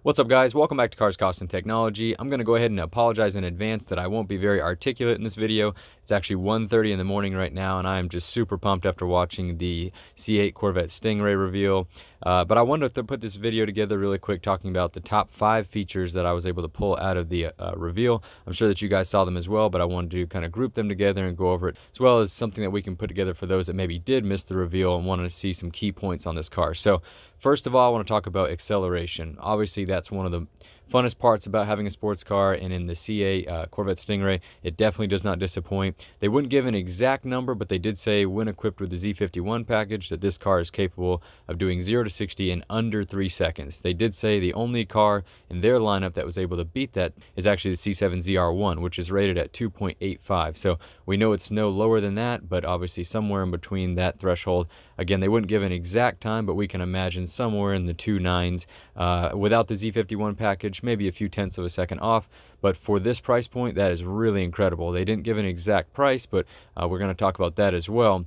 What's up, guys? Welcome back to Cars, Cost, and Technology. I'm going to go ahead and apologize in advance that I won't be very articulate in this video. It's actually 1:30 in the morning right now, and I am just super pumped after watching the C8 Corvette Stingray reveal. But I wanted to put this video together really quick, talking about the top 5 features that I was able to pull out of the reveal. I'm sure that you guys saw them as well, but I wanted to kind of group them together and go over it, as well as something that we can put together for those that maybe did miss the reveal and wanted to see some key points on this car. So first of all, I want to talk about acceleration. Obviously, that's one of the funnest parts about having a sports car, and in the C8 Corvette Stingray, it definitely does not disappoint. They wouldn't give an exact number, but they did say when equipped with the Z51 package that this car is capable of doing 0 to 60 in under 3 seconds. They did say the only car in their lineup that was able to beat that is actually the C7 ZR1, which is rated at 2.85. So we know it's no lower than that, but obviously somewhere in between that threshold. Again, they wouldn't give an exact time, but we can imagine somewhere in the 2.9s without the Z51 package, maybe a few tenths of a second off. But for this price point, that is really incredible. They didn't give an exact price, but we're going to talk about that as well.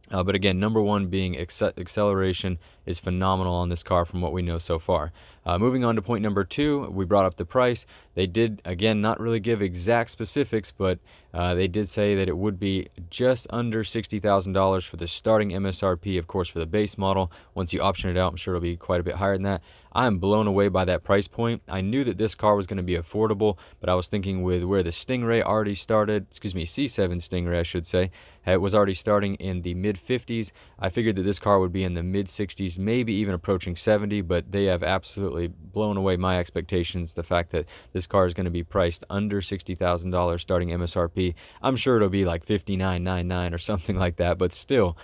But again, number one being acceleration is phenomenal on this car from what we know so far. Moving on to point number 2, we brought up the price. They did, again, not really give exact specifics, but they did say that it would be just under $60,000 for the starting MSRP, of course, for the base model. Once you option it out, I'm sure it'll be quite a bit higher than that. I am blown away by that price point. I knew that this car was going to be affordable, but I was thinking with where the Stingray already started, C7 Stingray, I should say, it was already starting in the mid-50s. I figured that this car would be in the mid-60s, maybe even approaching 70, but they have absolutely blown away my expectations. The fact that this car is going to be priced under $60,000 starting MSRP. I'm sure it'll be like $59,999 or something like that, but still,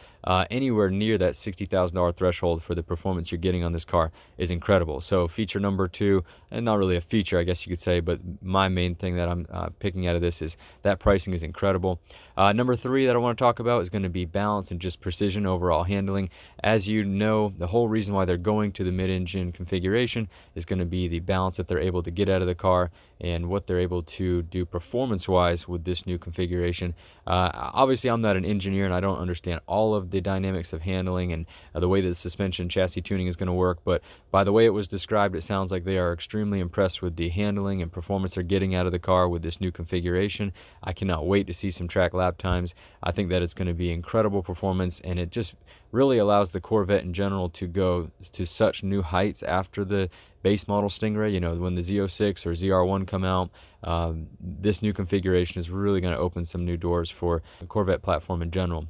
anywhere near that $60,000 threshold for the performance you're getting on this car is incredible. So feature number 2, and not really a feature, I guess you could say, but my main thing that I'm picking out of this is that pricing is incredible. Number 3 that I want to talk about is going to be balance and just precision overall handling. As you know, the whole reason why they're going to the mid-engine configuration is going to be the balance that they're able to get out of the car and what they're able to do performance-wise with this new configuration. Obviously, I'm not an engineer and I don't understand all of the dynamics of handling and the way that the suspension chassis tuning is going to work, but by the way it was described, it sounds like they are extremely impressed with the handling and performance they're getting out of the car with this new configuration. I cannot wait to see some track lap times. I think that it's going to be incredible performance, and it just really allows the Corvette in general to go to such new heights after the base model Stingray. You know, when the Z06 or ZR1 come out, this new configuration is really going to open some new doors for the Corvette platform in general.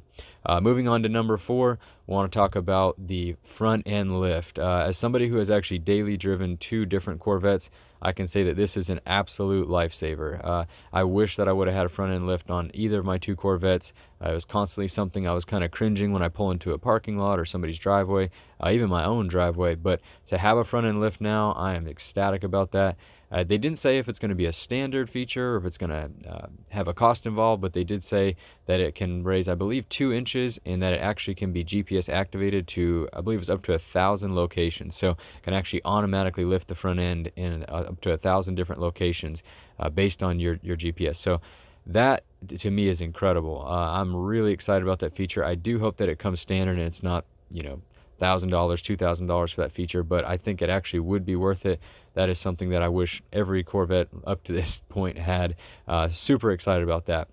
Moving on to number 4, we want to talk about the front end lift. As somebody who has actually daily driven 2 different Corvettes, I can say that this is an absolute lifesaver. I wish that I would have had a front end lift on either of my 2 Corvettes. It was constantly something I was kind of cringing when I pull into a parking lot or somebody's driveway, even my own driveway. But to have a front end lift now, I am ecstatic about that. They didn't say if it's going to be a standard feature or if it's going to have a cost involved, but they did say that it can raise, I believe, 2 inches, and that it actually can be GPS activated to, I believe it's up to 1,000 locations. So it can actually automatically lift the front end in up to 1,000 different locations based on your GPS. So that, to me, is incredible. I'm really excited about that feature. I do hope that it comes standard and it's not, $1,000, $2,000 for that feature, but I think it actually would be worth it. That is something that I wish every Corvette up to this point had. Super excited about that.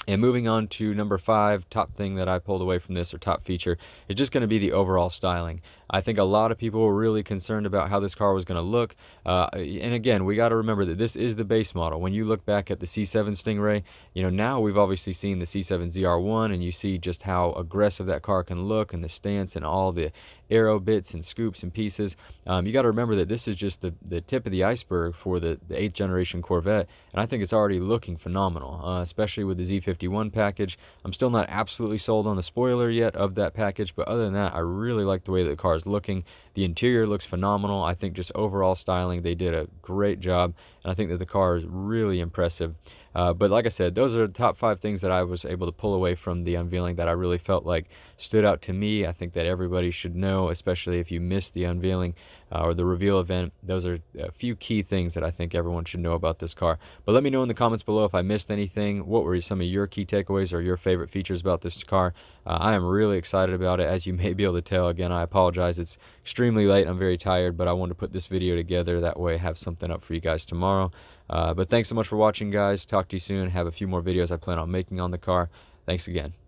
And moving on to number 5, top thing that I pulled away from this, or top feature, is just going to be the overall styling. I think a lot of people were really concerned about how this car was going to look. And again, we got to remember that this is the base model. When you look back at the C7 Stingray, now we've obviously seen the C7 ZR1, and you see just how aggressive that car can look, and the stance and all the aero bits and scoops and pieces. You got to remember that this is just the tip of the iceberg for the 8th generation Corvette, and I think it's already looking phenomenal, especially with the Z51 package. I'm still not absolutely sold on the spoiler yet of that package, but other than that, I really like the way that the car is looking. The interior looks phenomenal. I think just overall styling, they did a great job, and I think that the car is really impressive. But like I said, those are the top 5 things that I was able to pull away from the unveiling that I really felt like stood out to me. I think that everybody should know, especially if you missed the unveiling or the reveal event. Those are a few key things that I think everyone should know about this car. But let me know in the comments below if I missed anything. What were some of your key takeaways or your favorite features about this car? I am really excited about it, as you may be able to tell. Again, I apologize. It's extremely late. I'm very tired, but I wanted to put this video together. That way I have something up for you guys tomorrow. But thanks so much for watching, guys. Talk to you soon. Have a few more videos I plan on making on the car. Thanks again.